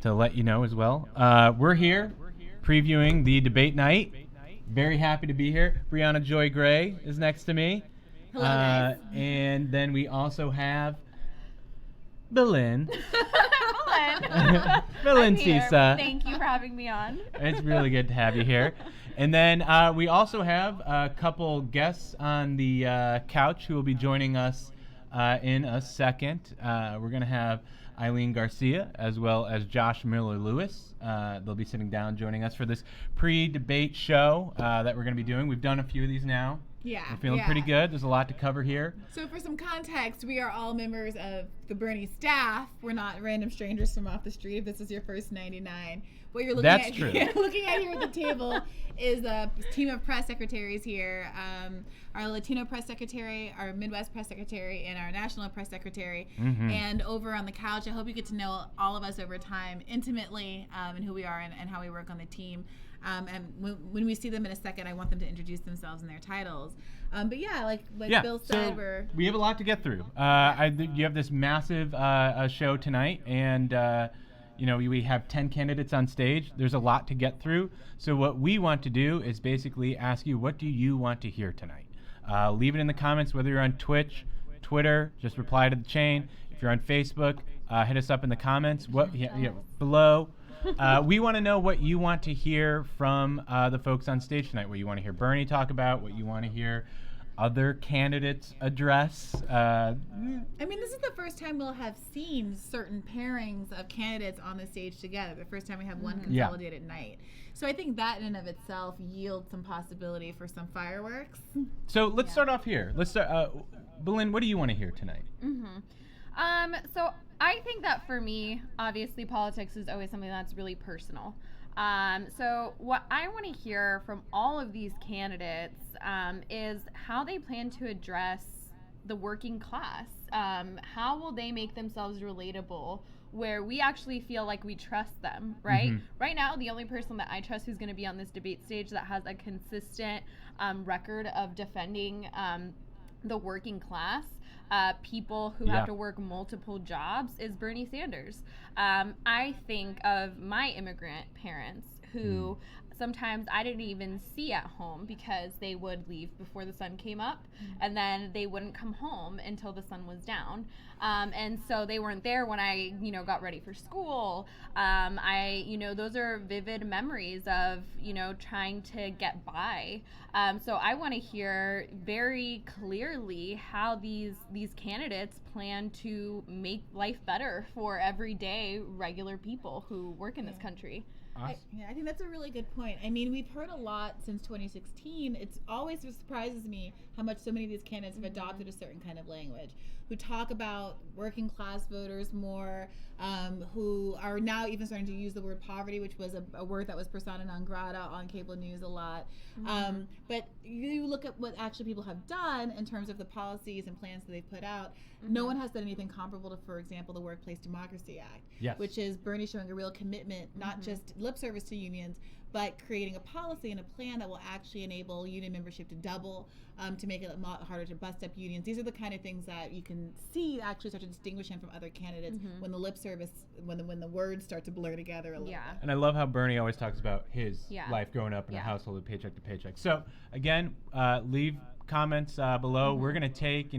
to let you know as well. We're here previewing the debate night. Very happy to be here. Brianna Joy Gray is next to me. Hello, guys. And then we also have Belen. Belen Cisa. Thank you for having me on. It's really good to have you here. And then we also have a couple guests on the couch who will be joining us in a second. We're going to have Eileen Garcia as well as Josh Miller-Lewis. They'll be sitting down joining us for this pre-debate show that we're going to be doing. We've done a few of these now. Yeah. We're feeling pretty good. There's a lot to cover here. So for some context, we are all members of the Bernie staff. We're not random strangers from off the street if this is your first 99. What you're looking That's at true. looking at here at the table is a team of press secretaries here. Our Latino press secretary, our Midwest press secretary, and our national press secretary. Mm-hmm. And over on the couch, I hope you get to know all of us over time intimately and who we are and how we work on the team. And when we see them in a second, I want them to introduce themselves and their titles. But yeah, like Bill said, we have a lot to get through. You have this massive show tonight, and we have 10 candidates on stage. There's a lot to get through. So what we want to do is basically ask you, what do you want to hear tonight? Leave it in the comments, whether you're on Twitch, Twitter, just reply to the chain. If you're on Facebook, hit us up in the comments below. We want to know what you want to hear from the folks on stage tonight, what you want to hear Bernie talk about, what you want to hear other candidates address. I mean, this is the first time we'll have seen certain pairings of candidates on the stage together. The first time we have one consolidated night. So I think that in and of itself yields some possibility for some fireworks. So let's start off here. Let's start. Belen, what do you want to hear tonight? So I think that for me, obviously, politics is always something that's really personal. So what I want to hear from all of these candidates is how they plan to address the working class. How will they make themselves relatable where we actually feel like we trust them, right? Mm-hmm. Right now, the only person that I trust who's going to be on this debate stage that has a consistent record of defending the working class, people who have to work multiple jobs, is Bernie Sanders. I think of my immigrant parents who sometimes I didn't even see at home because they would leave before the sun came up, and then they wouldn't come home until the sun was down. And so they weren't there when I, got ready for school. Those are vivid memories of, trying to get by. So I want to hear very clearly how these candidates plan to make life better for everyday regular people who work in this country. I think that's a really good point. I mean, we've heard a lot since 2016. It's always surprises me how much so many of these candidates have adopted a certain kind of language, who talk about working class voters more, who are now even starting to use the word poverty, which was a word that was persona non grata on cable news a lot. But you look at what actually people have done in terms of the policies and plans that they've put out. No one has done anything comparable to, for example, the Workplace Democracy Act, which is Bernie showing a real commitment, not just lip service to unions, but creating a policy and a plan that will actually enable union membership to double, to make it a lot harder to bust up unions. These are the kind of things that you can see actually start to distinguish him from other candidates when the lip service, when the words start to blur together a little bit. And I love how Bernie always talks about his life growing up in a household of paycheck to paycheck. So again, leave comments below. We're going to take,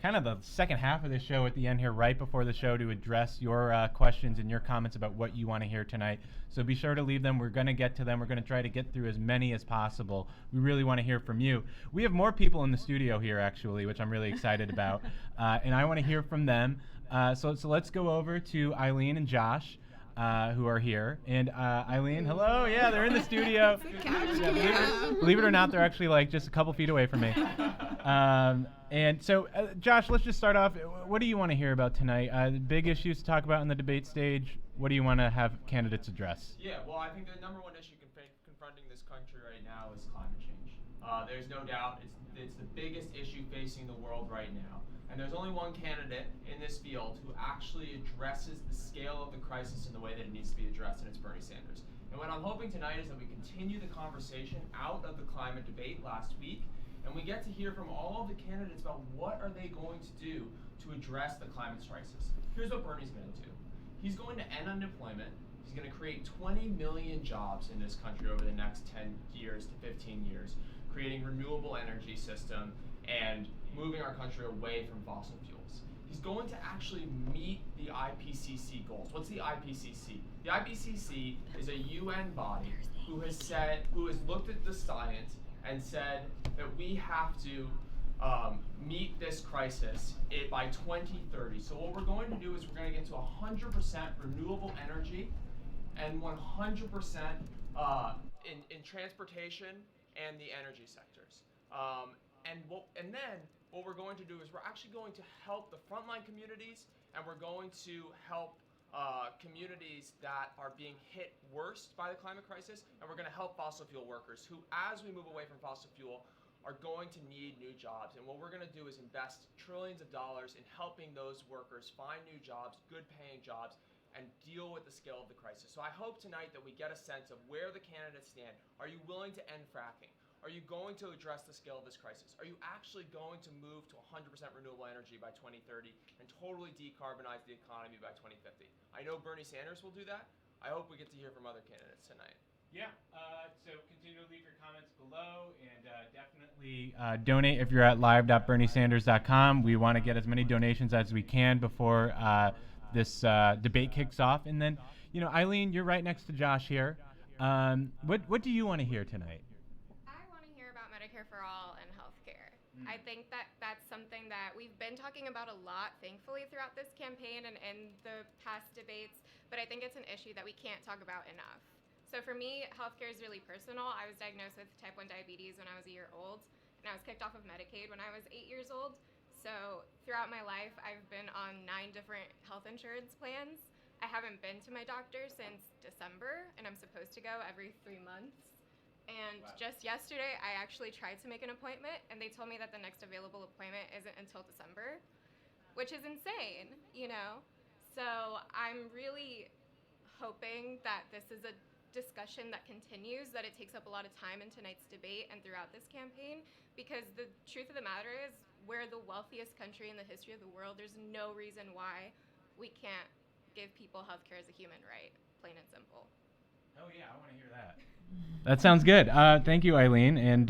kind of the second half of the show at the end here, right before the show, to address your questions and your comments about what you want to hear tonight. So be sure to leave them. We're going to get to them. We're going to try to get through as many as possible. We really want to hear from you. We have more people in the studio here, actually, which I'm really excited about. And I want to hear from them. So let's go over to Eileen and Josh, who are here. And Eileen, hello. Yeah, they're in the studio. Believe it or not, they're actually just a couple feet away from me. And so, Josh, let's just start off. What do you want to hear about tonight? Big issues to talk about on the debate stage. What do you want to have candidates address? Yeah, well, I think the number one issue confronting this country right now is climate change. There's no doubt it's the biggest issue facing the world right now. And there's only one candidate in this field who actually addresses the scale of the crisis in the way that it needs to be addressed, and it's Bernie Sanders. And what I'm hoping tonight is that we continue the conversation out of the climate debate last week, and we get to hear from all of the candidates about what are they going to do to address the climate crisis. Here's what Bernie's going to do. He's going to end unemployment. He's going to create 20 million jobs in this country over the next 10 years to 15 years, creating renewable energy system and moving our country away from fossil fuels. He's going to actually meet the IPCC goals. What's the IPCC? The IPCC is a UN body who has looked at the science and said that we have to meet this crisis by 2030. So what we're going to do is we're going to get to 100% renewable energy and 100% in transportation and the energy sectors. And then what we're going to do is we're actually going to help the frontline communities, and we're going to help communities that are being hit worst by the climate crisis, and we're going to help fossil fuel workers who, as we move away from fossil fuel, are going to need new jobs. And what we're going to do is invest trillions of dollars in helping those workers find new jobs, good paying jobs, and deal with the scale of the crisis. So I hope tonight that we get a sense of where the candidates stand. Are you willing to end fracking? Are you going to address the scale of this crisis? Are you actually going to move to 100% renewable energy by 2030 and totally decarbonize the economy by 2050? I know Bernie Sanders will do that. I hope we get to hear from other candidates tonight. Yeah, so continue to leave your comments below, and definitely donate if you're at live.berniesanders.com. We want to get as many donations as we can before this debate kicks off. And then, Eileen, you're right next to Josh here. What do you want to hear tonight? Medicare for all and healthcare. I think that that's something that we've been talking about a lot, thankfully, throughout this campaign and in the past debates, but I think it's an issue that we can't talk about enough. So for me, healthcare is really personal. I was diagnosed with type 1 diabetes when I was a year old, and I was kicked off of Medicaid when I was 8 years old. So throughout my life, I've been on 9 different health insurance plans. I haven't been to my doctor since December, and I'm supposed to go every 3 months. And just yesterday, I actually tried to make an appointment, and they told me that the next available appointment isn't until December, which is insane, So I'm really hoping that this is a discussion that continues, that it takes up a lot of time in tonight's debate and throughout this campaign, because the truth of the matter is we're the wealthiest country in the history of the world. There's no reason why we can't give people healthcare as a human right, plain and simple. Oh, yeah, I want to hear that. That sounds good. Thank you, Eileen. And,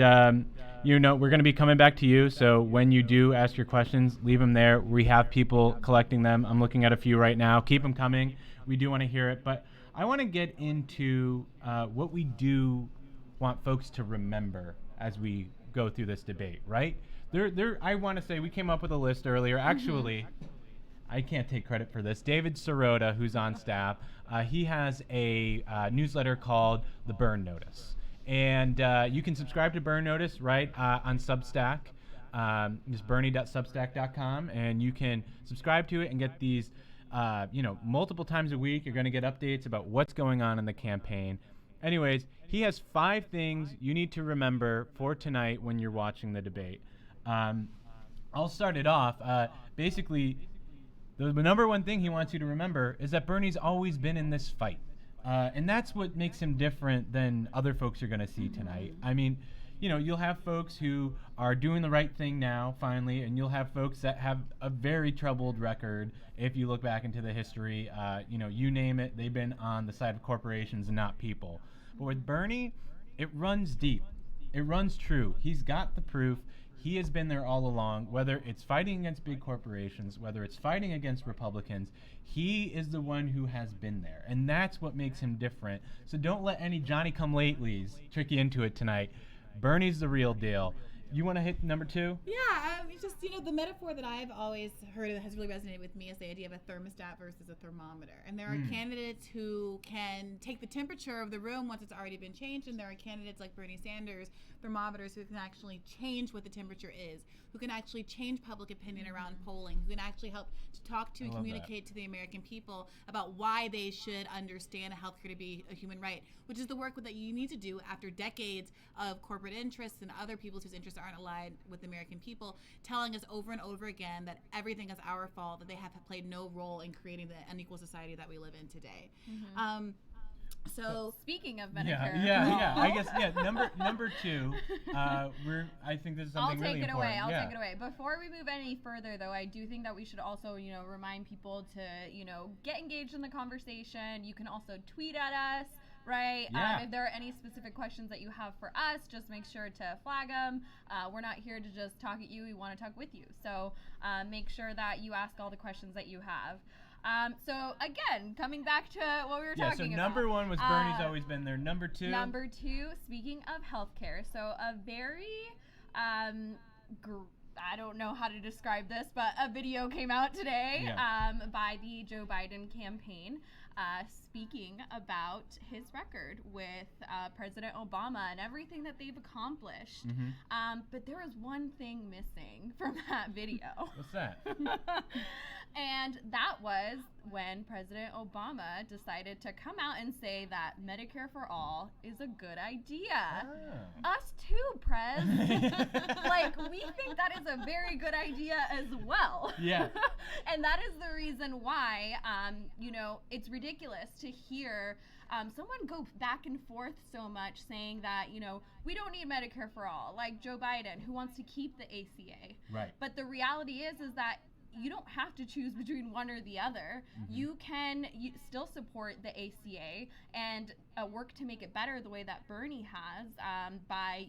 we're going to be coming back to you. So when you do ask your questions, leave them there. We have people collecting them. I'm looking at a few right now. Keep them coming. We do want to hear it. But I want to get into what we do want folks to remember as we go through this debate, right? I want to say we came up with a list earlier. Actually, I can't take credit for this. David Sirota, who's on staff, he has a newsletter called The Burn Notice. And you can subscribe to Burn Notice, right, on Substack. Just bernie.substack.com. And you can subscribe to it and get these, multiple times a week. You're going to get updates about what's going on in the campaign. Anyways, he has 5 things you need to remember for tonight when you're watching the debate. I'll start it off. Basically, the number one thing he wants you to remember is that Bernie's always been in this fight. And that's what makes him different than other folks you're going to see tonight. I mean, you'll have folks who are doing the right thing now, finally, and you'll have folks that have a very troubled record. If you look back into the history, you name it, they've been on the side of corporations and not people. But with Bernie, it runs deep. It runs true. He's got the proof. He has been there all along, whether it's fighting against big corporations, whether it's fighting against Republicans. He is the one who has been there, and that's what makes him different. So don't let any Johnny-come-latelys trick you into it tonight. Bernie's the real deal. You want to hit number 2? Yeah, just, the metaphor that I've always heard that has really resonated with me is the idea of a thermostat versus a thermometer. And there are candidates who can take the temperature of the room once it's already been changed, and there are candidates like Bernie Sanders, thermometers, who can actually change what the temperature is, who can actually change public opinion around polling, who can actually help to talk to and communicate to the American people about why they should understand healthcare to be a human right, which is the work that you need to do after decades of corporate interests and other people whose interests aren't aligned with the American people, telling us over and over again that everything is our fault, that they have played no role in creating the unequal society that we live in today. So speaking of Medicare, I guess number two. I think this is something really important. I'll take it away. Before we move any further, though, I do think that we should also, remind people to, get engaged in the conversation. You can also tweet at us. Right? Yeah. If there are any specific questions that you have for us, just make sure to flag them. We're not here to just talk at you. We want to talk with you. So make sure that you ask all the questions that you have. So again, coming back to what we were talking about. So number one was Bernie's always been there. Number two, speaking of healthcare, so a very, I don't know how to describe this, but a video came out today by the Joe Biden campaign speaking about his record with President Obama and everything that they've accomplished. But there was one thing missing from that video. What's that? And that was when President Obama decided to come out and say that Medicare for all is a good idea. Us too, Prez. We think that is a very good idea as well. Yeah. And that is the reason why, it's ridiculous to hear someone go back and forth so much saying that, we don't need Medicare for all, like Joe Biden, who wants to keep the ACA. Right. But the reality is that you don't have to choose between one or the other. You can still support the ACA and work to make it better the way that Bernie has by,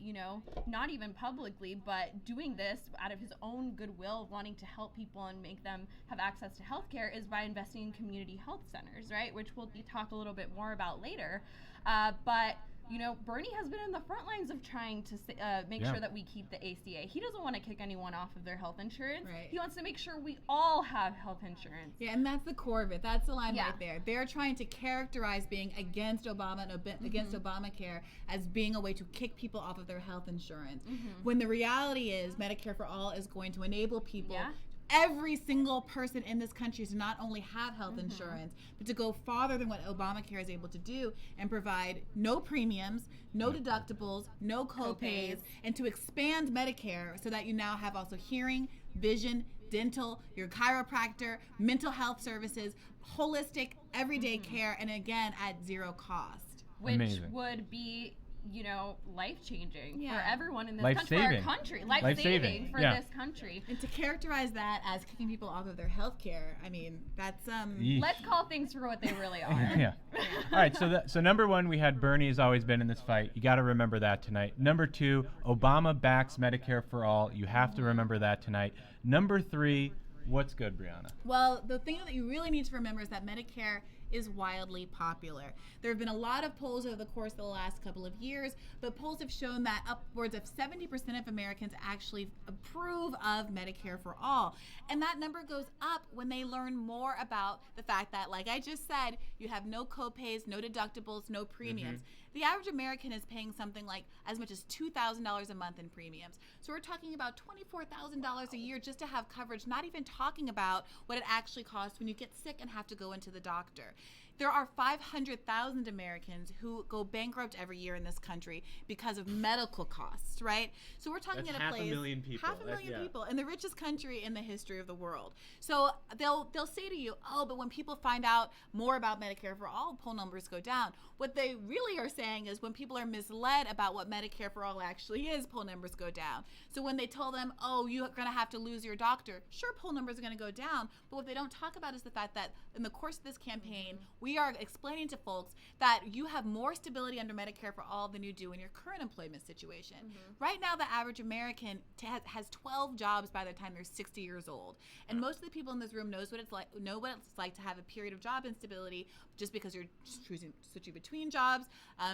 not even publicly, but doing this out of his own goodwill, wanting to help people and make them have access to healthcare is by investing in community health centers, right? Which we'll talk a little bit more about later. But Bernie has been in the front lines of trying to make sure that we keep the ACA. He doesn't want to kick anyone off of their health insurance. Right. He wants to make sure we all have health insurance. Yeah, and that's the core of it. That's the line right there. They're trying to characterize being against Obama and against Obamacare as being a way to kick people off of their health insurance. When the reality is Medicare for all is going to enable people every single person in this country to not only have health insurance, but to go farther than what Obamacare is able to do and provide no premiums, no deductibles, no co-pays, and to expand Medicare so that you now have also hearing, vision, dental, your chiropractor, mental health services, holistic, everyday care, and again, at zero cost. Which would be life-changing for everyone in this country, for our country. Life-saving for this country. And to characterize that as kicking people off of their health care, I mean, that's... Let's call things for what they really are. All right, so number one, we had Bernie has always been in this fight. You got to remember that tonight. Number two, Obama backs Medicare for all. You have to remember that tonight. Number three, what's good, Brianna? Well, the thing that you really need to remember is that Medicare is wildly popular. There have been a lot of polls over the course of the last couple of years, but polls have shown that upwards of 70% of Americans actually approve of Medicare for all. And that number goes up when they learn more about the fact that, like I just said, you have no co-pays, no deductibles, no premiums. The average American is paying something like as much as $2,000 a month in premiums. So we're talking about $24,000 a year just to have coverage, not even talking about what it actually costs when you get sick and have to go into the doctor. There are 500,000 Americans who go bankrupt every year in this country because of medical costs, right? So we're talking That's at a place... 500,000 people. 500,000 people in the richest country in the history of the world. So they'll say to you, oh, but when people find out more about Medicare for all, poll numbers go down. What they really are saying is when people are misled about what Medicare for all actually is, poll numbers go down. So when they tell them, oh, you're going to have to lose your doctor, sure, poll numbers are going to go down. But what they don't talk about is the fact that in the course of this campaign, we are explaining to folks that you have more stability under Medicare for all than you do in your current employment situation. Right now, the average American has 12 jobs by the time they're 60 years old. And most of the people in this room know what it's like to have a period of job instability just because you're switching between jobs,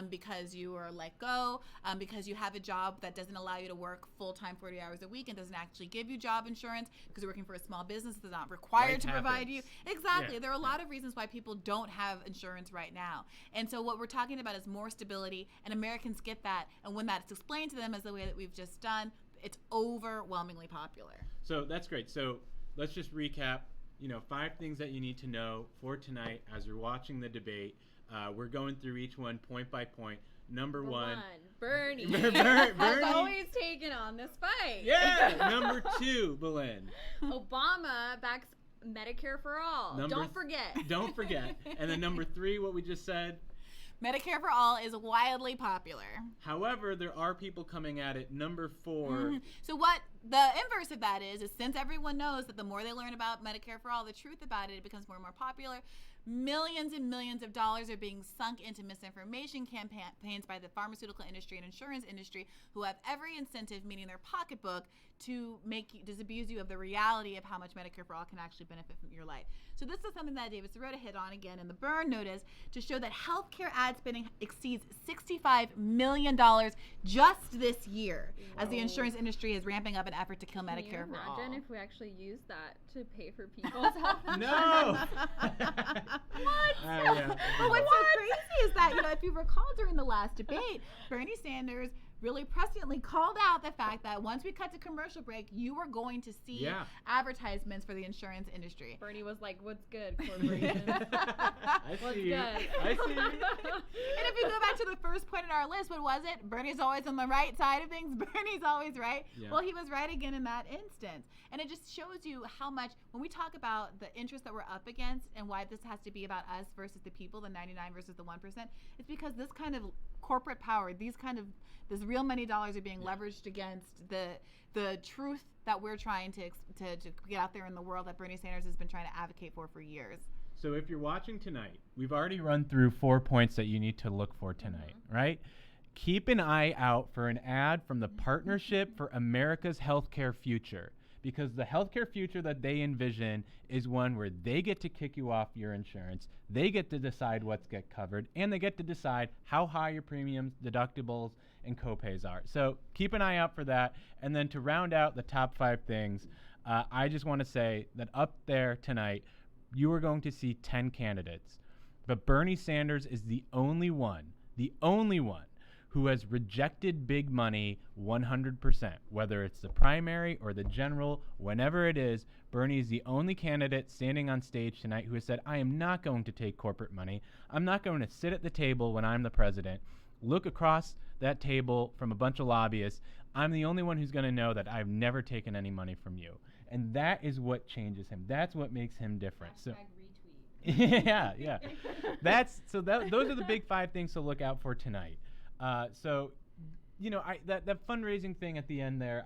because you are let go, because you have a job that doesn't allow you to work full-time 40 hours a week and doesn't actually give you job insurance because you're working for a small business that's not required to provide you. Exactly. Yeah. There are a lot of reasons why people don't have insurance right now. And so what we're talking about is more stability, and Americans get that. And when that's explained to them as the way that we've just done, it's overwhelmingly popular. So that's great. So let's just recap, 5 things that you need to know for tonight as you're watching the debate. We're going through each one point by point. Number one, Bernie. Bernie has always taken on this fight. Yeah. Number 2, Belen. Obama backs Medicare for all. Don't forget. Don't forget. And then number 3, what we just said. Medicare for all is wildly popular. However, there are people coming at it. Number 4. Mm-hmm. So what the inverse of that is since everyone knows that the more they learn about Medicare for all, the truth about it, it becomes more and more popular. Millions and millions of dollars are being sunk into misinformation campaigns by the pharmaceutical industry and insurance industry, who have every incentive, meaning their pocketbook, to disabuse you of the reality of how much Medicare for all can actually benefit from your life. So this is something that David Sirota hit on again in the Burn Notice to show that healthcare ad spending exceeds $65 million just this year. Whoa. As the insurance industry is ramping up an effort to kill Medicare for all. Imagine if we actually use that to pay for people's health insurance. No! What? But what's so crazy is that, if you recall during the last debate, Bernie Sanders really presciently called out the fact that once we cut to commercial break, you were going to see advertisements for the insurance industry. Bernie was like, "What's good, corporations?" I see you. And if we go back to the first point on our list, what was it? Bernie's always on the right side of things. Bernie's always right. Yeah. Well, he was right again in that instance. And it just shows you how much, when we talk about the interests that we're up against and why this has to be about us versus the people, the 99 versus the 1%, it's because this kind of corporate power, this real money dollars are being leveraged against the truth that we're trying to get out there in the world that Bernie Sanders has been trying to advocate for years. So if you're watching tonight, we've already run through 4 points that you need to look for tonight, right? Keep an eye out for an ad from the Partnership for America's Healthcare Future, because the healthcare future that they envision is one where they get to kick you off your insurance, they get to decide what's get covered, and they get to decide how high your premiums, deductibles, and copays are. So keep an eye out for that. And then to round out the top 5 things, I just want to say that up there tonight, you are going to see 10 candidates. But Bernie Sanders is the only one who has rejected big money 100%, whether it's the primary or the general, whenever it is. Bernie is the only candidate standing on stage tonight who has said, I am not going to take corporate money. I'm not going to sit at the table when I'm the president, look across that table from a bunch of lobbyists. I'm the only one who's going to know that I've never taken any money from you. And that is what changes him. That's what makes him different. So, yeah. Those are the big 5 things to look out for tonight. That fundraising thing at the end there,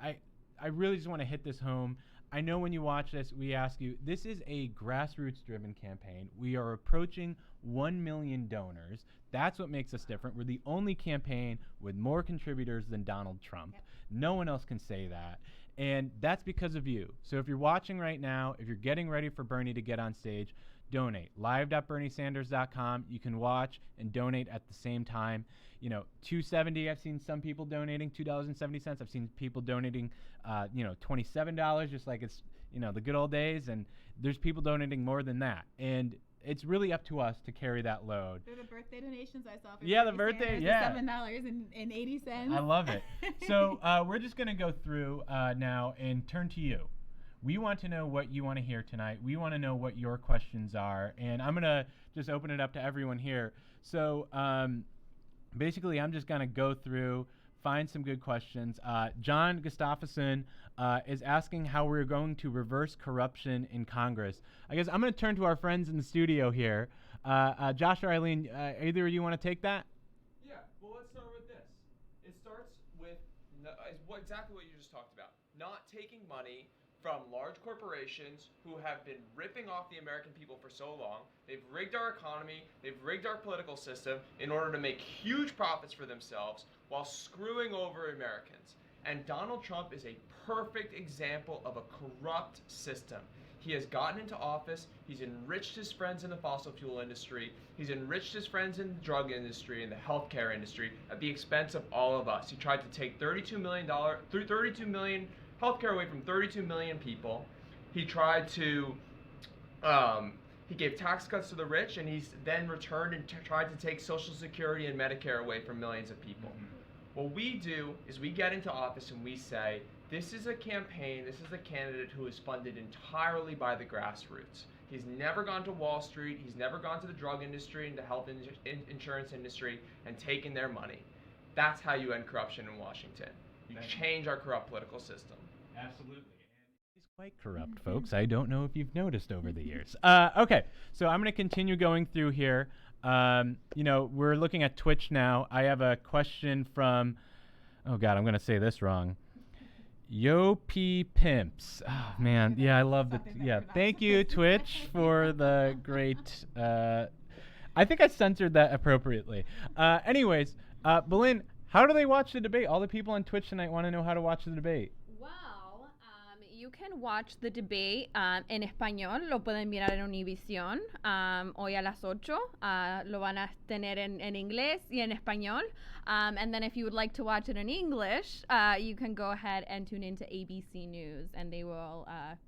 I really just want to hit this home. I know when you watch this, we ask you, this is a grassroots-driven campaign. We are approaching 1 million donors. That's what makes us different. We're the only campaign with more contributors than Donald Trump. Yep. No one else can say that. And that's because of you. So if you're watching right now, if you're getting ready for Bernie to get on stage, donate. live.berniesanders.com. You can watch and donate at the same time. $2.70. I've seen some people donating $2.70. I've seen people donating, $27, just like it's, the good old days. And there's people donating more than that. And it's really up to us to carry that load. They're the birthday donations I saw. Yeah, the birthday. Yeah. $7.80. I love it. So we're just going to go through now and turn to you. We want to know what you want to hear tonight. We want to know what your questions are. And I'm going to just open it up to everyone here. So basically, I'm just going to go through, find some good questions. John Gustafsson is asking how we're going to reverse corruption in Congress. I guess I'm going to turn to our friends in the studio here. Josh or Eileen, either of you want to take that? Yeah, well, let's start with this. It starts with exactly what you just talked about. Not taking money from large corporations who have been ripping off the American people for so long. They've rigged our economy, they've rigged our political system in order to make huge profits for themselves while screwing over Americans. And Donald Trump is a perfect example of a corrupt system. He has gotten into office, he's enriched his friends in the fossil fuel industry, he's enriched his friends in the drug industry and the healthcare industry at the expense of all of us. He tried to take $32 million healthcare away from 32 million people. He tried to, he gave tax cuts to the rich, and he's then returned and tried to take Social Security and Medicare away from millions of people. Mm-hmm. What we do is we get into office and we say, this is a campaign, this is a candidate who is funded entirely by the grassroots. He's never gone to Wall Street, he's never gone to the drug industry and the health insurance industry and taken their money. That's how you end corruption in Washington. You change our corrupt political system. Absolutely. And he's quite corrupt, folks. I don't know if you've noticed over the years. Okay, so I'm going to continue going through here. We're looking at Twitch now. I have a question from, oh God, I'm going to say this wrong. Yo P Pimps. Oh man, yeah, I love the thank you Twitch for the great I think I censored that appropriately. Anyways, Belinda, how do they watch the debate? All the people on Twitch tonight want to know how to watch the debate. Well, you can watch the debate en español, lo pueden mirar en Univision hoy a las 8, lo van a tener en inglés y en español. And then if you would like to watch it in English, you can go ahead and tune into ABC News, and they will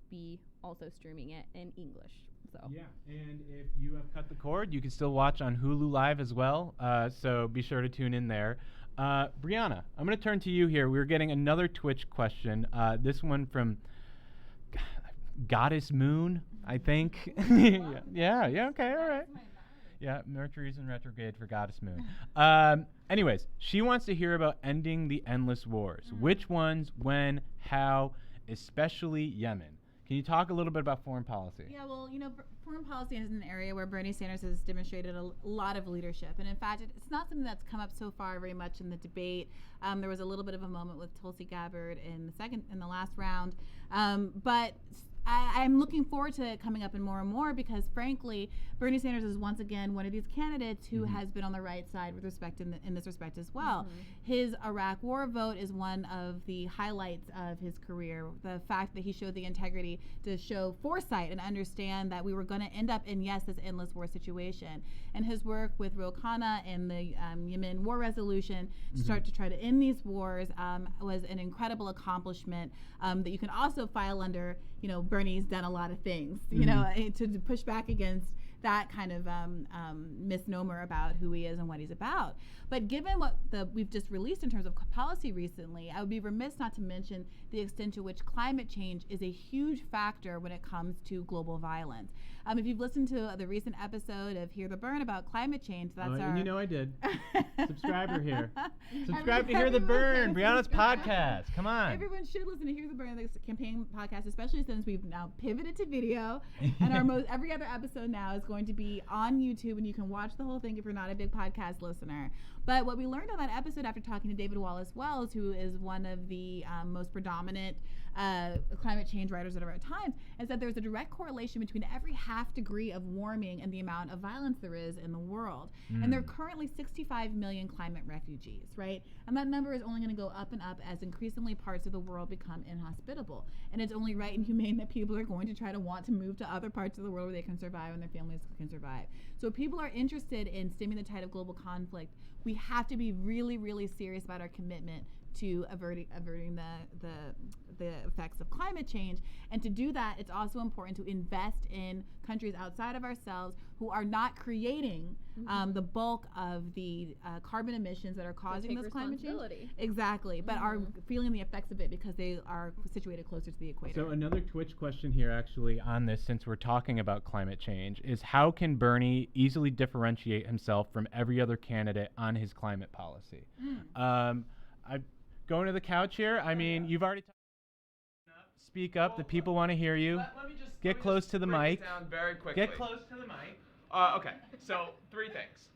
be also streaming it in English. So. Yeah, and if you have cut the cord, you can still watch on Hulu Live as well, so be sure to tune in there. Brianna, I'm going to turn to you here. We're getting another Twitch question, this one from Goddess Moon, I think. yeah, okay, all right. Yeah, Mercury's in retrograde for Goddess Moon. Anyways, she wants to hear about ending the endless wars. Which ones, when, how, especially Yemen. Can you talk a little bit about foreign policy? Yeah, well, foreign policy is an area where Bernie Sanders has demonstrated a lot of leadership. And in fact, it's not something that's come up so far very much in the debate. There was a little bit of a moment with Tulsi Gabbard in the last round. But I'm looking forward to it coming up and more because, frankly, Bernie Sanders is once again one of these candidates who has been on the right side with respect in this respect as well. His Iraq War vote is one of the highlights of his career. The fact that he showed the integrity to show foresight and understand that we were going to end up in, yes, this endless war situation. And his work with Ro Khanna and the Yemen war resolution to start to try to end these wars was an incredible accomplishment that you can also file under, Bernie's done a lot of things, to push back against that kind of misnomer about who he is and what he's about. But given what we've just released in terms of policy recently, I would be remiss not to mention the extent to which climate change is a huge factor when it comes to global violence. If you've listened to the recent episode of Hear the Burn about climate change, that's I did. Subscriber here. Subscribe to Hear the Burn, Brianna's podcast. Come on. Everyone should listen to Hear the Burn, the campaign podcast, especially since we've now pivoted to video, and every other episode now is going to be on YouTube, and you can watch the whole thing if you're not a big podcast listener. But what we learned on that episode after talking to David Wallace Wells, who is one of the most predominant climate change writers of our time, is that there's a direct correlation between every half degree of warming and the amount of violence there is in the world. And there are currently 65 million climate refugees, right? And that number is only going to go up and up as increasingly parts of the world become inhospitable. And it's only right and humane that people are going to try to want to move to other parts of the world where they can survive and their families can survive. So if people are interested in stemming the tide of global conflict, we have to be really, really serious about our commitment to averting the effects of climate change. And to do that, it's also important to invest in countries outside of ourselves who are not creating the bulk of the carbon emissions that are causing this climate change. Exactly, but are feeling the effects of it because they are situated closer to the equator. So another Twitch question here actually on this, since we're talking about climate change, is how can Bernie easily differentiate himself from every other candidate on his climate policy? I'm going to the couch here. I mean, you've already speak up. The people want to hear you. Let me just get close to the mic. Down very quickly. Get close to the mic. Okay, so 3 things.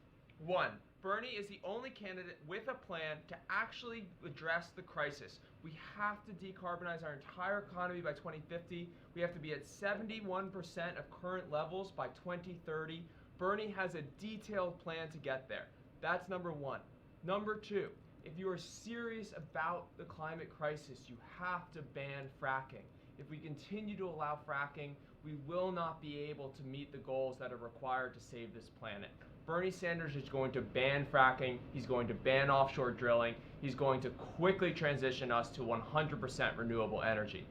1, Bernie is the only candidate with a plan to actually address the crisis. We have to decarbonize our entire economy by 2050. We have to be at 71% of current levels by 2030. Bernie has a detailed plan to get there. That's number 1. Number 2, if you are serious about the climate crisis, you have to ban fracking. If we continue to allow fracking, we will not be able to meet the goals that are required to save this planet. Bernie Sanders is going to ban fracking. He's going to ban offshore drilling. He's going to quickly transition us to 100% renewable energy.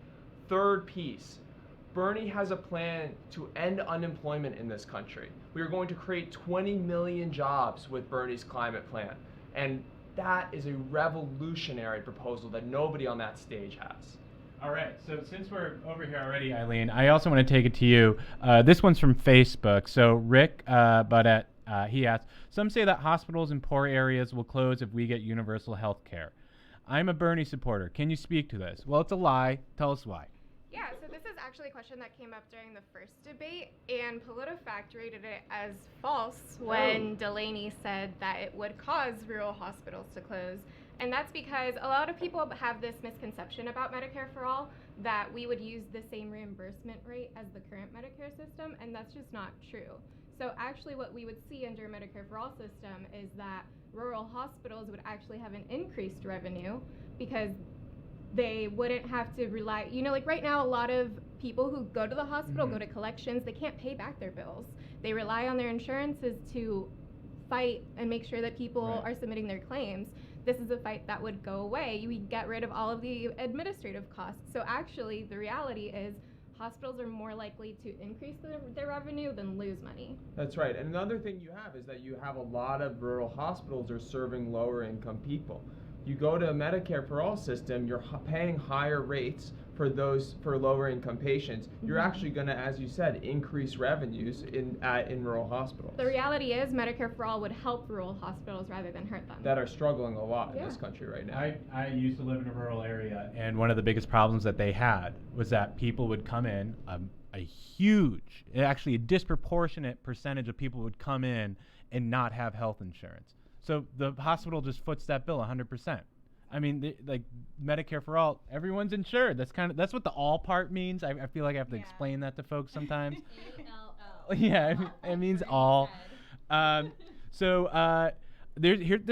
Third piece, Bernie has a plan to end unemployment in this country. We are going to create 20 million jobs with Bernie's climate plan. And that is a revolutionary proposal that nobody on that stage has. All right, so since we're over here already, Eileen, I also want to take it to you. This one's from Facebook. So Rick Budette, he asks, some say that hospitals in poor areas will close if we get universal health care. I'm a Bernie supporter. Can you speak to this? Well, it's a lie. Tell us why. Yeah, so this is actually a question that came up during the first debate, and PolitiFact rated it as false when Delaney said that it would cause rural hospitals to close. And that's because a lot of people have this misconception about Medicare for All, that we would use the same reimbursement rate as the current Medicare system, and that's just not true. So actually what we would see under a Medicare for All system is that rural hospitals would actually have an increased revenue because they wouldn't have to rely, like right now, a lot of people who go to the hospital, go to collections, they can't pay back their bills. They rely on their insurances to fight and make sure that people are submitting their claims. This is a fight that would go away. We get rid of all of the administrative costs. So actually, the reality is hospitals are more likely to increase their revenue than lose money. That's right. And another thing you have is that you have a lot of rural hospitals are serving lower income people. You go to a Medicare for All system, you're paying higher rates for lower income patients. You're actually going to, as you said, increase revenues in rural hospitals. The reality is Medicare for All would help rural hospitals rather than hurt them. That are struggling a lot in this country right now. I used to live in a rural area, and one of the biggest problems that they had was that people would come in, a huge, actually a disproportionate percentage of people would come in and not have health insurance. So the hospital just foots that bill 100%. I mean, like Medicare for All, everyone's insured. That's what the all part means. I feel like I have to explain that to folks sometimes. Yeah, it means all. This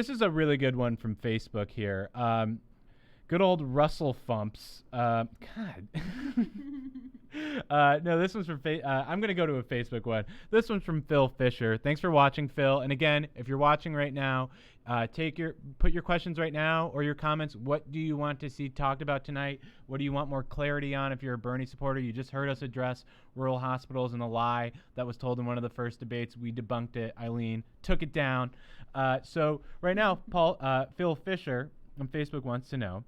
is a really good one from Facebook here. Good old Russell Fumps. God. No, this one's from I'm going to go to a Facebook one. This one's from Phil Fisher. Thanks for watching, Phil. And again, if you're watching right now, put your questions right now or your comments. What do you want to see talked about tonight? What do you want more clarity on? If you're a Bernie supporter, you just heard us address rural hospitals and a lie that was told in one of the first debates. We debunked it. Eileen took it down. So right now, Phil Fisher on Facebook wants to know.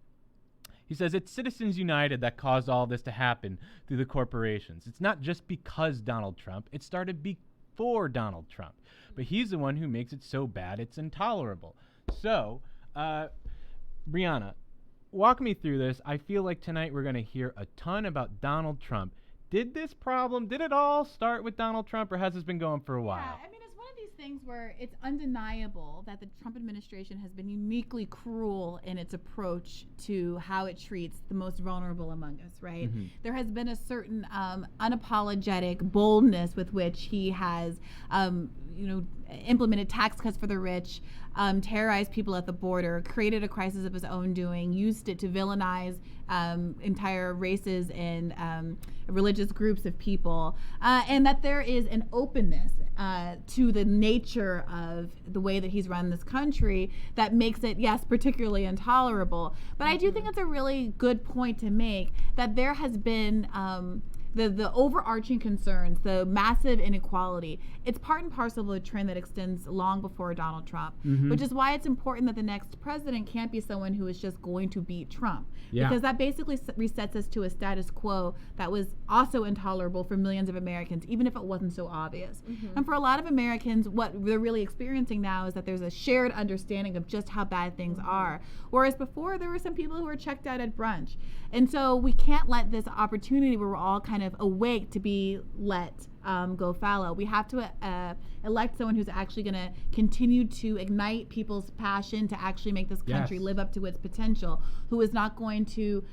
He says, it's Citizens United that caused all this to happen through the corporations. It's not just because Donald Trump. It started before Donald Trump. But he's the one who makes it so bad it's intolerable. So, Brianna, walk me through this. I feel like tonight we're going to hear a ton about Donald Trump. Did it all start with Donald Trump, or has this been going for a while? Yeah, I mean, it's one of these things where it's undeniable that the Trump administration has been uniquely cruel in its approach to how it treats the most vulnerable among us, right? Mm-hmm. There has been a certain unapologetic boldness with which he has, implemented tax cuts for the rich, terrorized people at the border, created a crisis of his own doing, used it to villainize entire races and religious groups of people, and that there is an openness to the nature of the way that he's run this country that makes it, yes, particularly intolerable. But I do think it's a really good point to make that there has been the overarching concerns, the massive inequality. It's part and parcel of a trend that extends long before Donald Trump, which is why it's important that the next president can't be someone who is just going to beat Trump. Yeah. Because that basically resets us to a status quo that was also intolerable for millions of Americans, even if it wasn't so obvious. And for a lot of Americans, what they're really experiencing now is that there's a shared understanding of just how bad things are. Whereas before, there were some people who were checked out at brunch. And so we can't let this opportunity where we're all kind of awake to be let go fallow. We have to elect someone who's actually going to continue to ignite people's passion to actually make this country live up to its potential, who is not going to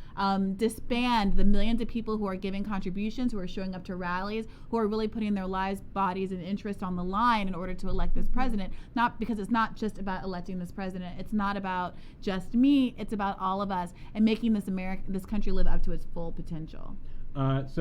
disband the millions of people who are giving contributions, who are showing up to rallies, who are really putting their lives, bodies, and interests on the line in order to elect this president. Not because it's not just about electing this president. It's not about just me. It's about all of us and making this country live up to its full potential. It's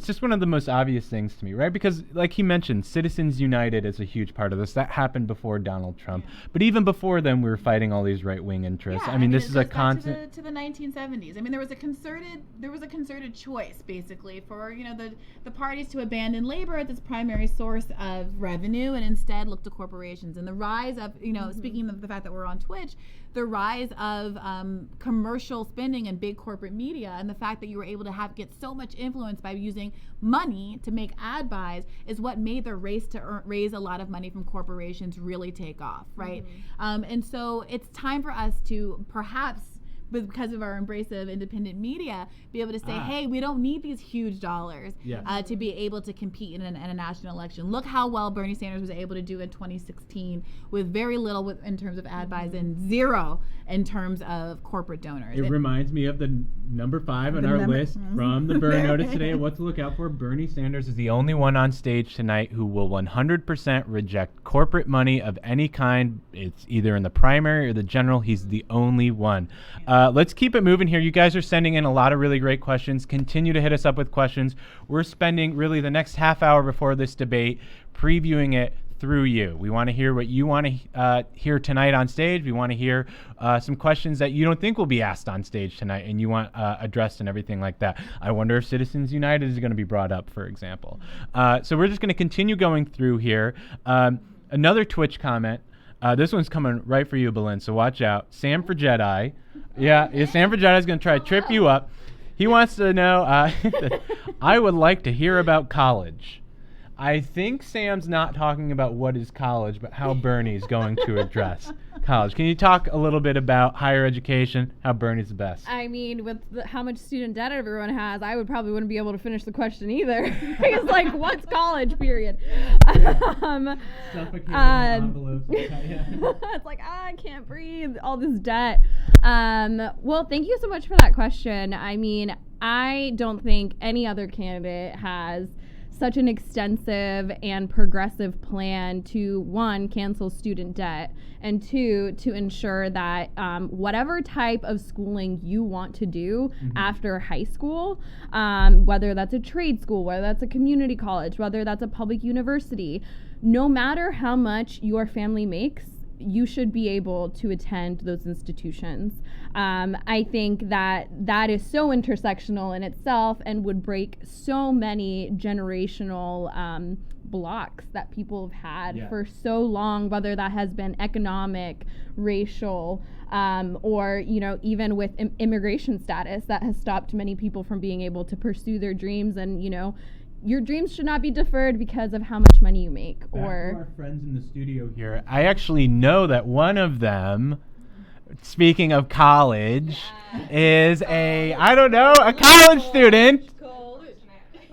just one of the most obvious things to me, right? Because like he mentioned, Citizens United is a huge part of this. That happened before Donald Trump. Yeah. But even before then, we were fighting all these right-wing interests. Yeah, I mean, this is a constant to the 1970s. I mean, there was a concerted choice basically for, the parties to abandon labor as its primary source of revenue and instead look to corporations. And the rise of, speaking of the fact that we're on Twitch, the rise of commercial spending and big corporate media, and the fact that you were able to get so much influence by using money to make ad buys is what made the race to raise a lot of money from corporations really take off, right? And so it's time for us to perhaps but because of our embrace of independent media, be able to say, hey, we don't need these huge dollars to be able to compete in a national election. Look how well Bernie Sanders was able to do in 2016 with very little in terms of ad buys and zero in terms of corporate donors. It reminds me of the number 5 on our list from the Burn Notice today. What to look out for. Bernie Sanders is the only one on stage tonight who will 100% reject corporate money of any kind. It's either in the primary or the general. He's the only one. Let's keep it moving here. You guys are sending in a lot of really great questions. Continue to hit us up with questions. We're spending really the next half hour before this debate previewing it through you. We want to hear what you want to hear tonight on stage. We want to hear some questions that you don't think will be asked on stage tonight and you want addressed and everything like that. I wonder if Citizens United is going to be brought up, for example. So we're just going to continue going through here. Another Twitch comment. This one's coming right for you, Belen, so watch out. Sam for Jedi. Yeah, Sam for Jedi is going to try to trip you up. He wants to know, I would like to hear about college. I think Sam's not talking about what is college, but how Bernie's going to address college. Can you talk a little bit about higher education, how Bernie's the best? I mean, with how much student debt everyone has, I probably wouldn't be able to finish the question either. It's like, what's college, period? Suffocating envelopes. It's like, I can't breathe, all this debt. Well, thank you so much for that question. I mean, I don't think any other candidate has such an extensive and progressive plan to, 1, cancel student debt, and 2, to ensure that whatever type of schooling you want to do after high school, whether that's a trade school, whether that's a community college, whether that's a public university, no matter how much your family makes, you should be able to attend those institutions. I think that is so intersectional in itself and would break so many generational blocks that people have had for so long, whether that has been economic, racial, or, even with immigration status that has stopped many people from being able to pursue their dreams. And, your dreams should not be deferred because of how much money you make. Back to our friends in the studio here. I actually know that one of them, speaking of college, is a college student.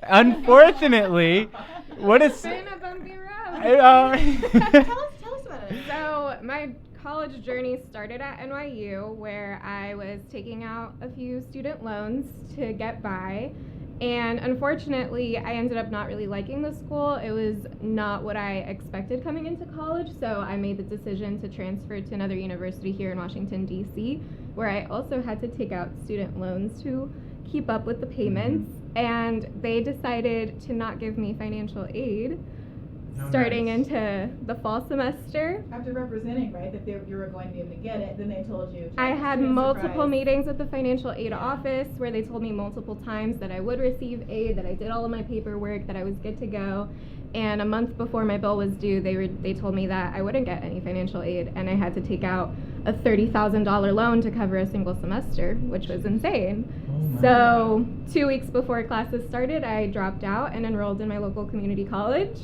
Unfortunately, what is... It's been a bumpy road. Tell us about it. So my college journey started at NYU, where I was taking out a few student loans to get by. And unfortunately, I ended up not really liking the school. It was not what I expected coming into college, so I made the decision to transfer to another university here in Washington, D.C., where I also had to take out student loans to keep up with the payments. And they decided to not give me financial aid starting into the fall semester. After representing, right, that you were going to be able to get it, then they told you. I had multiple meetings with the financial aid office where they told me multiple times that I would receive aid, that I did all of my paperwork, that I was good to go. And a month before my bill was due, they told me that I wouldn't get any financial aid, and I had to take out a $30,000 loan to cover a single semester, which was insane. So 2 weeks before classes started, I dropped out and enrolled in my local community college,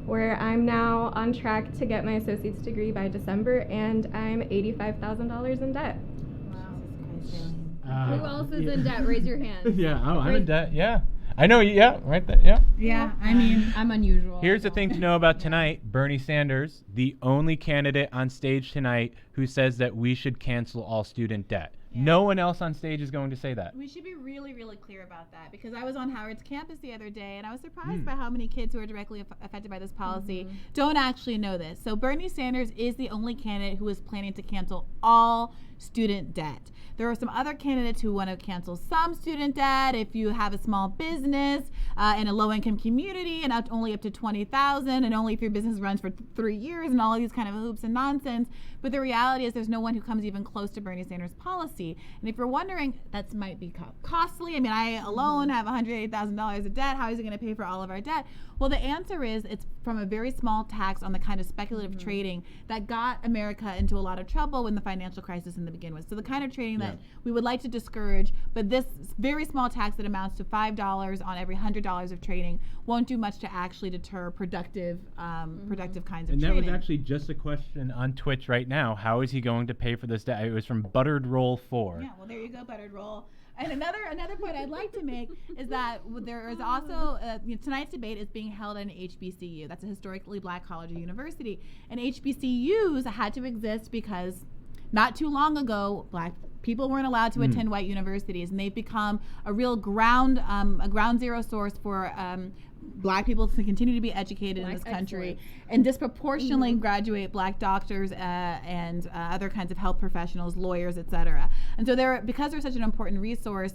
where I'm now on track to get my associate's degree by December, and I'm $85,000 in debt. Who else is in debt? Raise your hand. I'm in debt, I know, right there, Yeah, I mean, I'm unusual. Here's the thing to know about tonight. Bernie Sanders, the only candidate on stage tonight who says that we should cancel all student debt. Yeah. No one else on stage is going to say that. We should be really, really clear about that, because I was on Howard's campus the other day and I was surprised by how many kids who are directly affected by this policy don't actually know this. So Bernie Sanders is the only candidate who is planning to cancel all student debt. There are some other candidates who want to cancel some student debt if you have a small business in a low-income community and only up to $20,000, and only if your business runs for 3 years, and all of these kind of hoops and nonsense. But the reality is there's no one who comes even close to Bernie Sanders' policy. And if you're wondering, that might be costly. I mean, I alone have $180,000 of debt. How is he going to pay for all of our debt? Well, the answer is it's from a very small tax on the kind of speculative trading that got America into a lot of trouble when the financial crisis in the begin was. So the kind of trading that we would like to discourage, but this very small tax that amounts to $5 on every $100 of trading won't do much to actually deter productive kinds of trading. And that was actually just a question on Twitch right now. How is he going to pay for this debt? It was from Buttered Roll before. Yeah, well, there you go, buttered roll. And another point I'd like to make is that there is also tonight's debate is being held at an HBCU. That's a historically black college or university. And HBCUs had to exist because not too long ago, black people weren't allowed to attend white universities, and they've become a real ground zero source for black people to continue to be educated in this country, and disproportionately graduate black doctors and other kinds of health professionals, lawyers, etc. And so because they're such an important resource,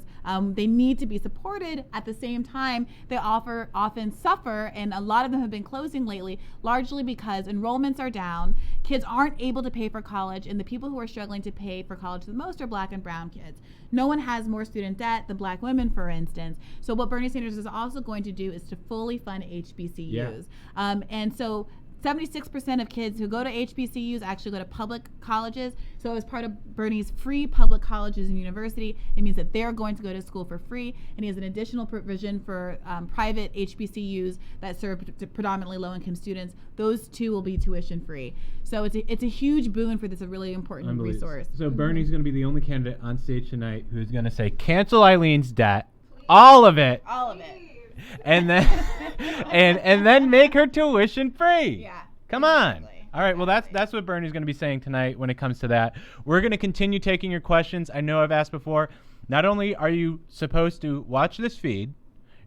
they need to be supported. At the same time, they often suffer, and a lot of them have been closing lately, largely because enrollments are down, kids aren't able to pay for college, and the people who are struggling to pay for college the most are black and brown kids. No one has more student debt than black women, for instance. So what Bernie Sanders is also going to do is to fully fund HBCUs. And so 76% of kids who go to HBCUs actually go to public colleges. So as part of Bernie's free public colleges and university, it means that they're going to go to school for free. And he has an additional provision for private HBCUs that serve predominantly low-income students. Those too will be tuition free. So it's a huge boon for this a really important resource. So Bernie's going to be the only candidate on stage tonight who's going to say, cancel Eileen's debt, all of it. All of it. And then and then make her tuition free. Yeah. Come on. All right, well, that's what Bernie's going to be saying tonight when it comes to that. We're going to continue taking your questions. I know I've asked before. Not only are you supposed to watch this feed,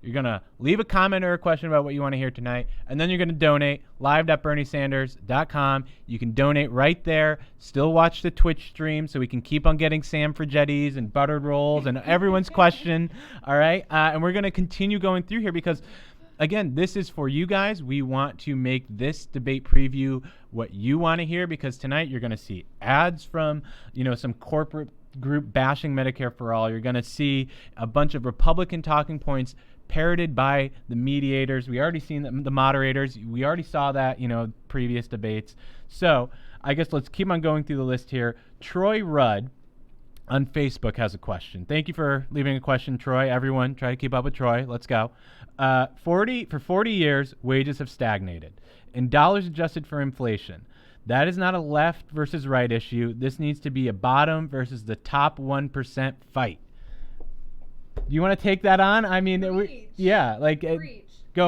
you're going to leave a comment or a question about what you want to hear tonight, and then you're going to donate live.berniesanders.com. You can donate right there. Still watch the Twitch stream so we can keep on getting Sam Frigettis and buttered rolls and everyone's question. All right, and we're going to continue going through here because, again, this is for you guys. We want to make this debate preview what you want to hear, because tonight you're going to see ads from, some corporate group bashing Medicare for all. You're going to see a bunch of Republican talking points parroted by the mediators. We already seen the moderators. We already saw that, previous debates. So I guess let's keep on going through the list here. Troy Rudd on Facebook has a question. Thank you for leaving a question, Troy. Everyone, try to keep up with Troy. Let's go. For 40 years, wages have stagnated. In dollars adjusted for inflation, that is not a left versus right issue. This needs to be a bottom versus the top 1% fight. Do you want to take that on? I mean, go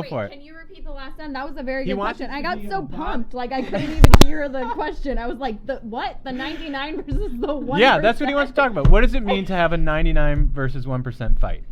for it. Can you repeat the last time? That was a very good question. I got so pumped, I couldn't even hear the question. I was like, the what? The 99 versus the 1%? Yeah, that's what he wants to talk about. What does it mean to have a 99 versus 1% fight?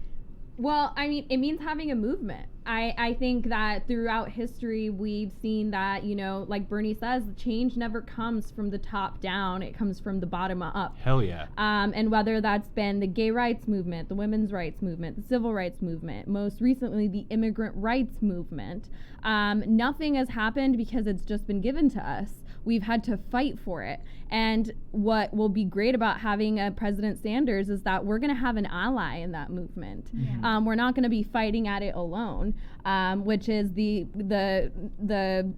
Well, I mean, it means having a movement. I think that throughout history, we've seen that, like Bernie says, change never comes from the top down. It comes from the bottom up. Hell yeah. And whether that's been the gay rights movement, the women's rights movement, the civil rights movement, most recently the immigrant rights movement, nothing has happened because it's just been given to us. We've had to fight for it. And what will be great about having a President Sanders is that we're going to have an ally in that movement. Yeah. We're not going to be fighting at it alone, which is the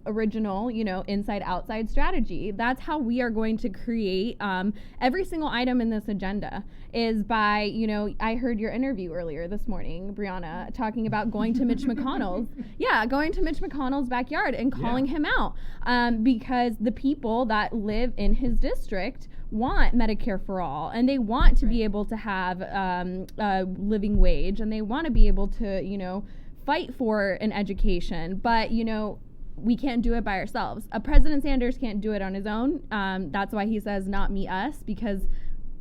original, inside-outside strategy. That's how we are going to create every single item in this agenda is by, I heard your interview earlier this morning, Brianna, talking about going to Mitch McConnell's. Yeah, going to Mitch McConnell's backyard and calling him out because the people that live in his district want Medicare for all, and they want to be able to have a living wage, and they want to be able to, fight for an education. But, we can't do it by ourselves. President Sanders can't do it on his own. That's why he says, not me, us, because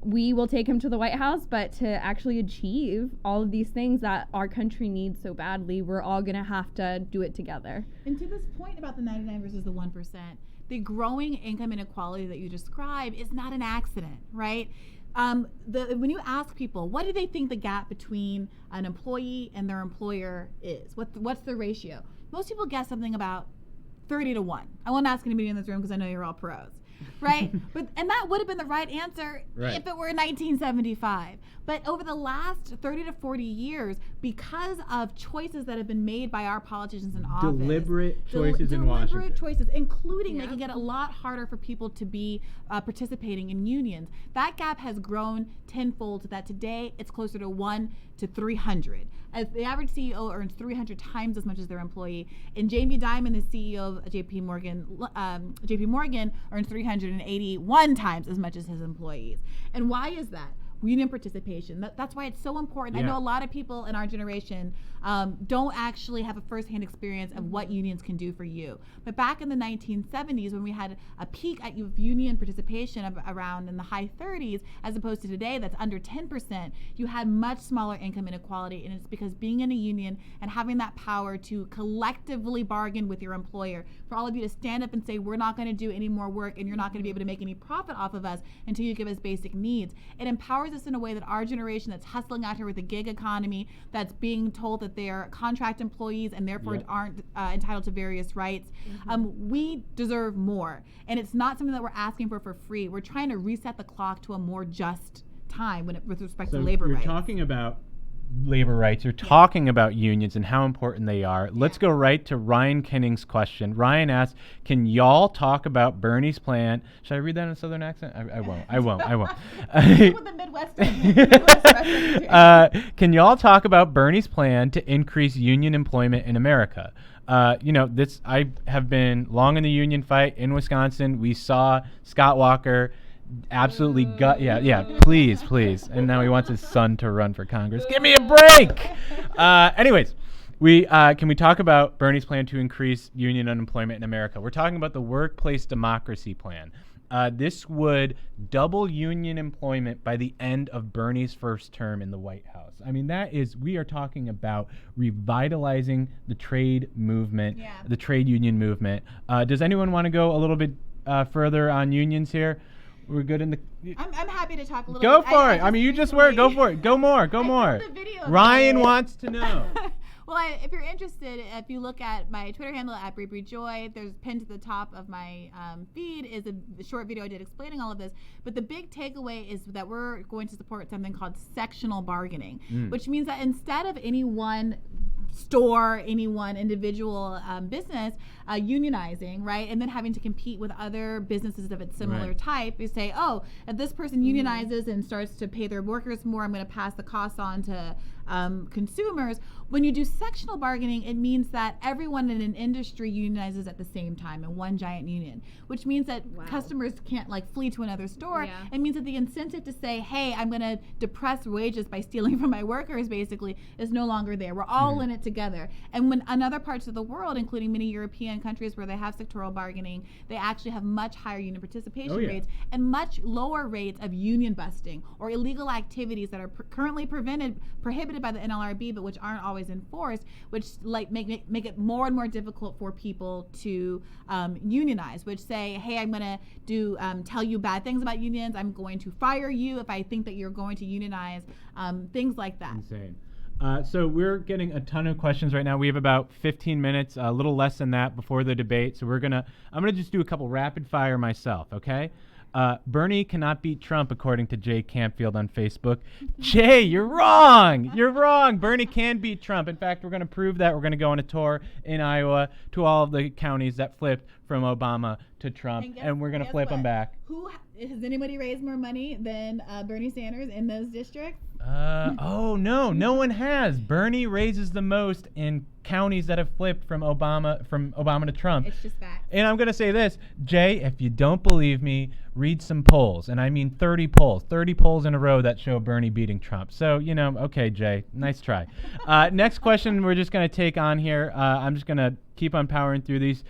we will take him to the White House, but to actually achieve all of these things that our country needs so badly, we're all going to have to do it together. And to this point about the 99 versus the 1%, the growing income inequality that you describe is not an accident, right? When you ask people, what do they think the gap between an employee and their employer is? What's the ratio? Most people guess something about 30 to 1. I won't ask anybody in this room because I know you're all pros. Right? And that would have been the right answer if it were 1975. But over the last 30 to 40 years, because of choices that have been made by our politicians in office. Deliberate choices in Washington. Deliberate choices, including making it a lot harder for people to be participating in unions. That gap has grown tenfold to that today it's closer to 1 to 300. As the average CEO earns 300 times as much as their employee. And Jamie Dimon, the CEO of JP Morgan earns 381 times as much as his employees. And why is that? union participation. That's why it's so important. Yeah. I know a lot of people in our generation don't actually have a firsthand experience of what unions can do for you. But back in the 1970s, when we had a peak at union participation of around in the high 30s, as opposed to today that's under 10%, you had much smaller income inequality. And it's because being in a union and having that power to collectively bargain with your employer, for all of you to stand up and say, we're not going to do any more work and you're not going to be able to make any profit off of us until you give us basic needs. It empowers us in a way that our generation that's hustling out here with the gig economy, that's being told that they're contract employees and therefore aren't entitled to various rights. We deserve more. And it's not something that we're asking for free. We're trying to reset the clock to a more just time with respect to labor rights. You're talking about labor rights. You're talking about unions and how important they are. Let's go right to Ryan Kinning's question. Ryan asks, can y'all talk about Bernie's plan? Should I read that in a Southern accent? I won't. With the Midwest. Can y'all talk about Bernie's plan to increase union employment in America? I have been long in the union fight in Wisconsin. We saw Scott Walker absolutely please. And now he wants his son to run for Congress. Give me a break. Anyways, can we talk about Bernie's plan to increase union unemployment in America? We're talking about the workplace democracy plan. This would double union employment by the end of Bernie's first term in the White House. I mean, we are talking about revitalizing the trade movement, the trade union movement. Does anyone want to go a little bit further on unions here? We're good in the. I'm happy to talk a little. Go for it. I mean, you just were. Go for it. Go more. Ryan wants to know. Well, if you're interested, if you look at my Twitter handle at BreeBreeJoy, there's pinned to the top of my feed is a short video I did explaining all of this. But the big takeaway is that we're going to support something called sectional bargaining, which means that instead of any one store, any one individual business unionizing, right, and then having to compete with other businesses of its similar type, you say, oh, if this person unionizes and starts to pay their workers more, I'm going to pass the costs on to consumers. When you do sectional bargaining, it means that everyone in an industry unionizes at the same time in one giant union, which means that customers can't flee to another store. It means that the incentive to say, hey, I'm going to depress wages by stealing from my workers, basically, is no longer there. We're all in it together. And when in other parts of the world, including many European countries where they have sectoral bargaining, they actually have much higher union participation rates and much lower rates of union busting or illegal activities that are currently prohibited by the NLRB, but which aren't always enforced, which make it more and more difficult for people to unionize, which say, hey, I'm going to tell you bad things about unions. I'm going to fire you if I think that you're going to unionize, things like that. Insane. So we're getting a ton of questions right now. We have about 15 minutes, a little less than that before the debate. So I'm gonna just do a couple rapid fire myself, okay? Bernie cannot beat Trump, according to Jay Campfield on Facebook. Jay, you're wrong. You're wrong. Bernie can beat Trump. In fact, we're going to prove that. We're going to go on a tour in Iowa to all of the counties that flipped from Obama to Trump, and we're going to flip them back. Has anybody raised more money than Bernie Sanders in those districts? No one has. Bernie raises the most in counties that have flipped from Obama to Trump. It's just fact. And I'm going to say this, Jay, if you don't believe me, read some polls. And I mean 30 polls in a row that show Bernie beating Trump. So, okay, Jay, nice try. Next question we're just going to take on here. I'm just going to keep on powering through these.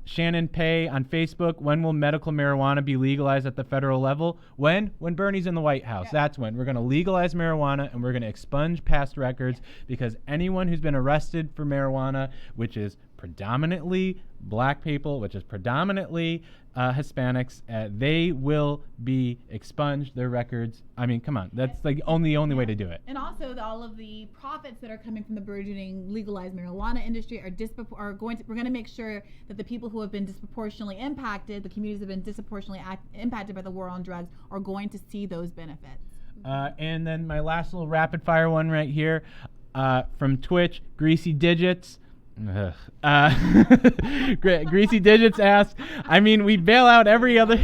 Shannon Pay on Facebook, when will medical marijuana be legalized at the federal level? When Bernie's in the White House. That's when. We're going to legalize marijuana and we're going to expunge past records because anyone who's been arrested for marijuana, which is predominantly black people, which is predominantly Hispanics, they will be expunged, their records. I mean, come on. That's the only way to do it. And also all of the profits that are coming from the burgeoning legalized marijuana industry we're going to make sure that the people who have been disproportionately impacted, the communities that have been disproportionately impacted by the war on drugs, are going to see those benefits. And then my last little rapid fire one right here from Twitch, Greasy Digits. Greasy Digits asks, I mean, we bail out every other.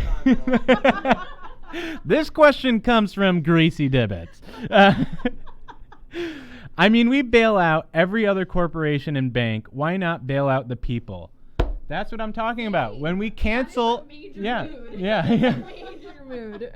This question comes from Greasy Dibbits. I mean, we bail out every other corporation and bank. Why not bail out the people? That's what I'm talking about. When we cancel, mood.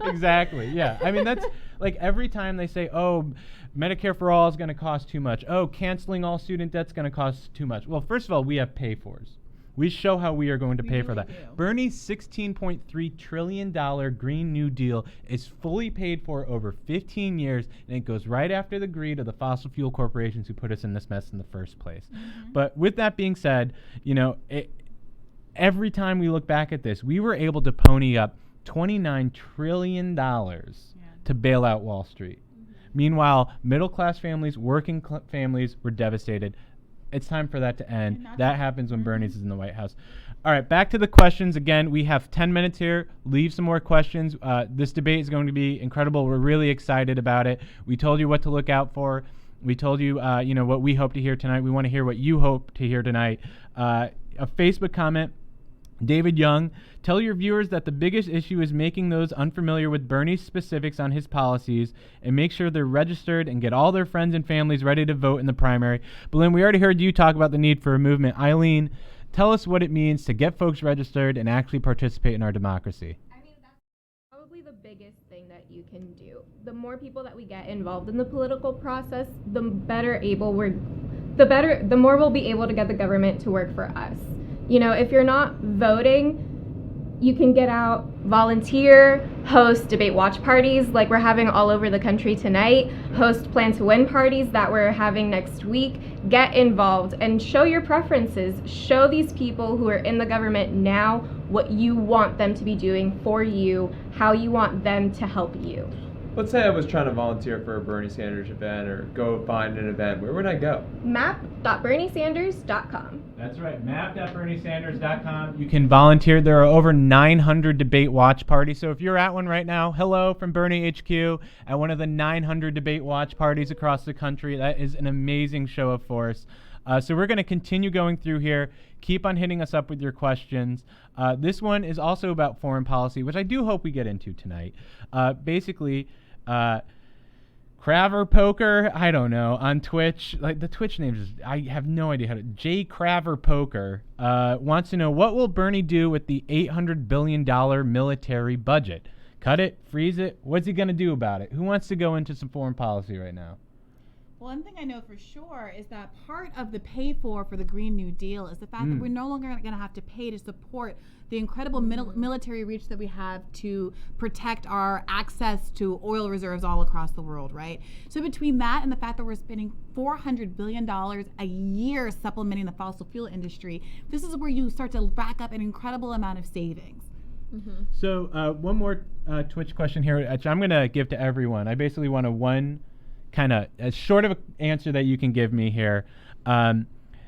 Exactly. Yeah. I mean, that's like every time they say, "Oh, Medicare for all is going to cost too much. Oh, canceling all student debt's going to cost too much." Well, first of all, we have pay-fors. We show how we are going to pay for that. Bernie's $16.3 trillion Green New Deal is fully paid for over 15 years, and it goes right after the greed of the fossil fuel corporations who put us in this mess in the first place. But with that being said, every time we look back at this, we were able to pony up $29 trillion to bail out Wall Street. Meanwhile, middle-class families, working families were devastated. It's time for that to end. That happens when Bernie's is in the White House. All right, back to the questions. Again, we have 10 minutes here. Leave some more questions. This debate is going to be incredible. We're really excited about it. We told you what to look out for. We told you, what we hope to hear tonight. We want to hear what you hope to hear tonight. A Facebook comment. David Young, tell your viewers that the biggest issue is making those unfamiliar with Bernie's specifics on his policies and make sure they're registered and get all their friends and families ready to vote in the primary. Belinda, we already heard you talk about the need for a movement. Eileen, tell us what it means to get folks registered and actually participate in our democracy. I mean, that's probably the biggest thing that you can do. The more people that we get involved in the political process, the more we'll be able to get the government to work for us. If you're not voting, you can get out, volunteer, host debate watch parties like we're having all over the country tonight, host plan to win parties that we're having next week. Get involved and show your preferences. Show these people who are in the government now what you want them to be doing for you, how you want them to help you. Let's say I was trying to volunteer for a Bernie Sanders event or go find an event. Where would I go? map.berniesanders.com. That's right, map.berniesanders.com. You can volunteer. There are over 900 debate watch parties. So if you're at one right now, hello from Bernie HQ at one of the 900 debate watch parties across the country. That is an amazing show of force. So we're going to continue going through here. Keep on hitting us up with your questions. This one is also about foreign policy, which I do hope we get into tonight. Basically, Craver Poker, I don't know, on Twitch, like the Twitch name is, I have no idea how to, J Craver Poker, wants to know, what will Bernie do with the $800 billion military budget? Cut it, freeze it, what's he going to do about it? Who wants to go into some foreign policy right now? One thing I know for sure is that part of the pay for the Green New Deal is the fact that we're no longer going to have to pay to support the incredible military reach that we have to protect our access to oil reserves all across the world, right? So between that and the fact that we're spending $400 billion a year supplementing the fossil fuel industry, this is where you start to rack up an incredible amount of savings. So one more Twitch question here, which I'm going to give to everyone. I basically want one kind of as short of an answer that you can give me here.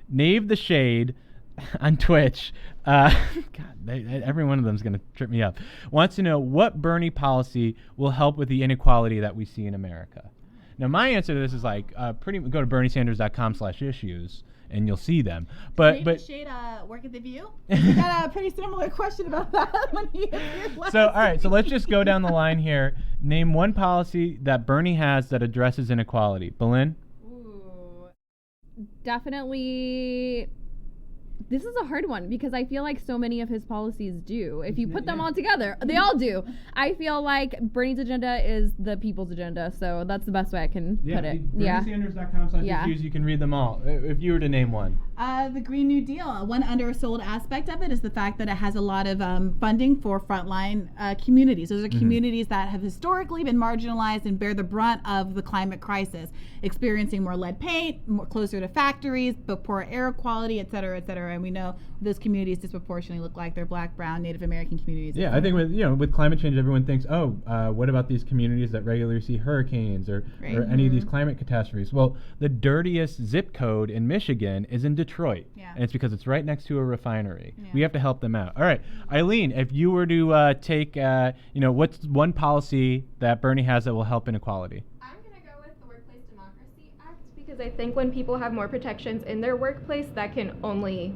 Nave the Shade on Twitch, God, every one of them is going to trip me up, wants to know what Bernie policy will help with the inequality that we see in America. Now, my answer to this is like, go to berniesanders.com/issues and you'll see them. But Shade work at the View? You got a pretty similar question about that when he was So, all right, so let's just go down the line here. Name one policy that Bernie has that addresses inequality. Belinda? Ooh, definitely. This is a hard one because I feel like so many of his policies do. If you put them all together, they all do. I feel like Bernie's agenda is the people's agenda, so that's the best way I can put it. berniesanders.com/issues, you can read them all. If you were to name one. The Green New Deal. One undersold aspect of it is the fact that it has a lot of funding for frontline communities. Those are communities that have historically been marginalized and bear the brunt of the climate crisis, experiencing more lead paint, more closer to factories, but poor air quality, et cetera, et cetera. And we know those communities disproportionately look like they're Black, Brown, Native American communities. Yeah, I think with climate change, everyone thinks, what about these communities that regularly see hurricanes or any of these climate catastrophes? Well, the dirtiest zip code in Michigan is in Detroit, and it's because it's right next to a refinery. We have to help them out. All right, Eileen, if you were to take, what's one policy that Bernie has that will help inequality? I'm going to go with the Workplace Democracy Act because I think when people have more protections in their workplace, that can only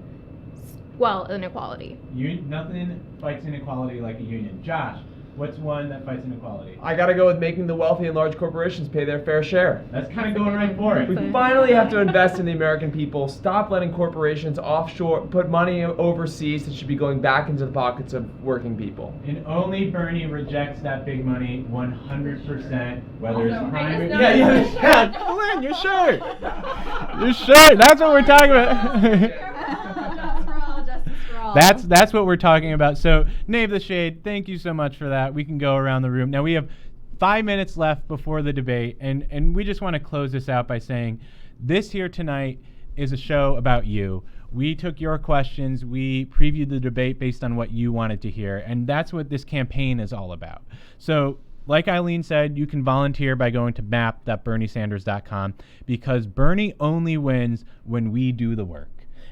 quell inequality. Nothing fights inequality like a union. Josh? What's one that fights inequality? I gotta go with making the wealthy and large corporations pay their fair share. That's kind of going right for it. We finally have to invest in the American people. Stop letting corporations offshore put money overseas that should be going back into the pockets of working people. And only Bernie rejects that big money 100%, whether it's primary. Yeah. Lynn, your shirt. Your shirt. That's what we're talking about. That's what we're talking about. So, Nave the Shade, thank you so much for that. We can go around the room. Now, we have 5 minutes left before the debate, and we just want to close this out by saying this here tonight is a show about you. We took your questions. We previewed the debate based on what you wanted to hear, and that's what this campaign is all about. So, like Eileen said, you can volunteer by going to map.berniesanders.com because Bernie only wins when we do the work.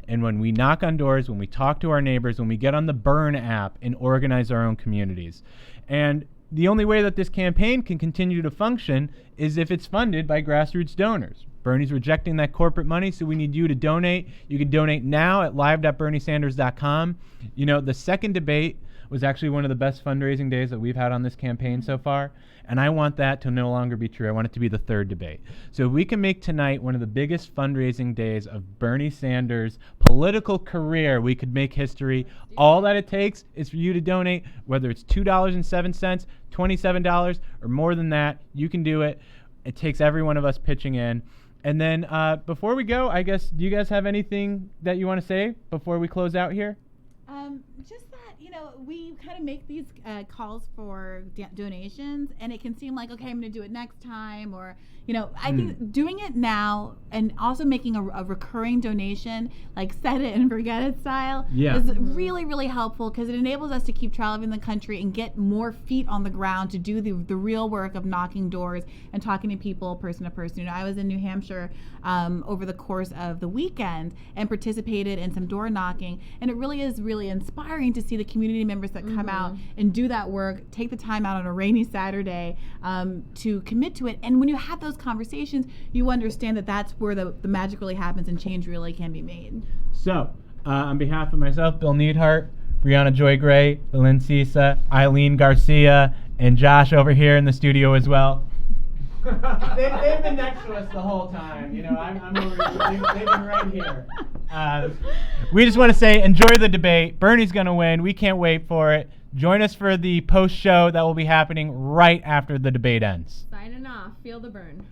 And when we knock on doors, when we talk to our neighbors, when we get on the Burn app and organize our own communities. And the only way that this campaign can continue to function is if it's funded by grassroots donors. Bernie's rejecting that corporate money, so we need you to donate. You can donate now at live.berniesanders.com. You know, the second debate was actually one of the best fundraising days that we've had on this campaign so far. And I want that to no longer be true. I want it to be the third debate. So if we can make tonight one of the biggest fundraising days of Bernie Sanders' political career, we could make history. All that it takes is for you to donate, whether it's $2.07, $27, or more than that. You can do it. It takes every one of us pitching in. And then before we go, I guess, do you guys have anything that you want to say before we close out here? Just that, we kind of make these calls for donations, and it can seem like, okay, I'm going to do it next time, or, I think doing it now and also making a recurring donation, like set it and forget it style, is really, really helpful because it enables us to keep traveling the country and get more feet on the ground to do the real work of knocking doors and talking to people person to person. I was in New Hampshire over the course of the weekend and participated in some door knocking, and it really is really inspiring to see the community members that come out and do that work, take the time out on a rainy Saturday to commit to it. And when you have those conversations, you understand that that's where the magic really happens and change really can be made. So, on behalf of myself, Bill Neidhart, Brianna Joy Gray, Lynn Cisa, Eileen Garcia, and Josh over here in the studio as well. They've been next to us the whole time. I'm over here. They've been right here. We just want to say, enjoy the debate. Bernie's going to win. We can't wait for it. Join us for the post show that will be happening right after the debate ends. Signing off. Feel the burn.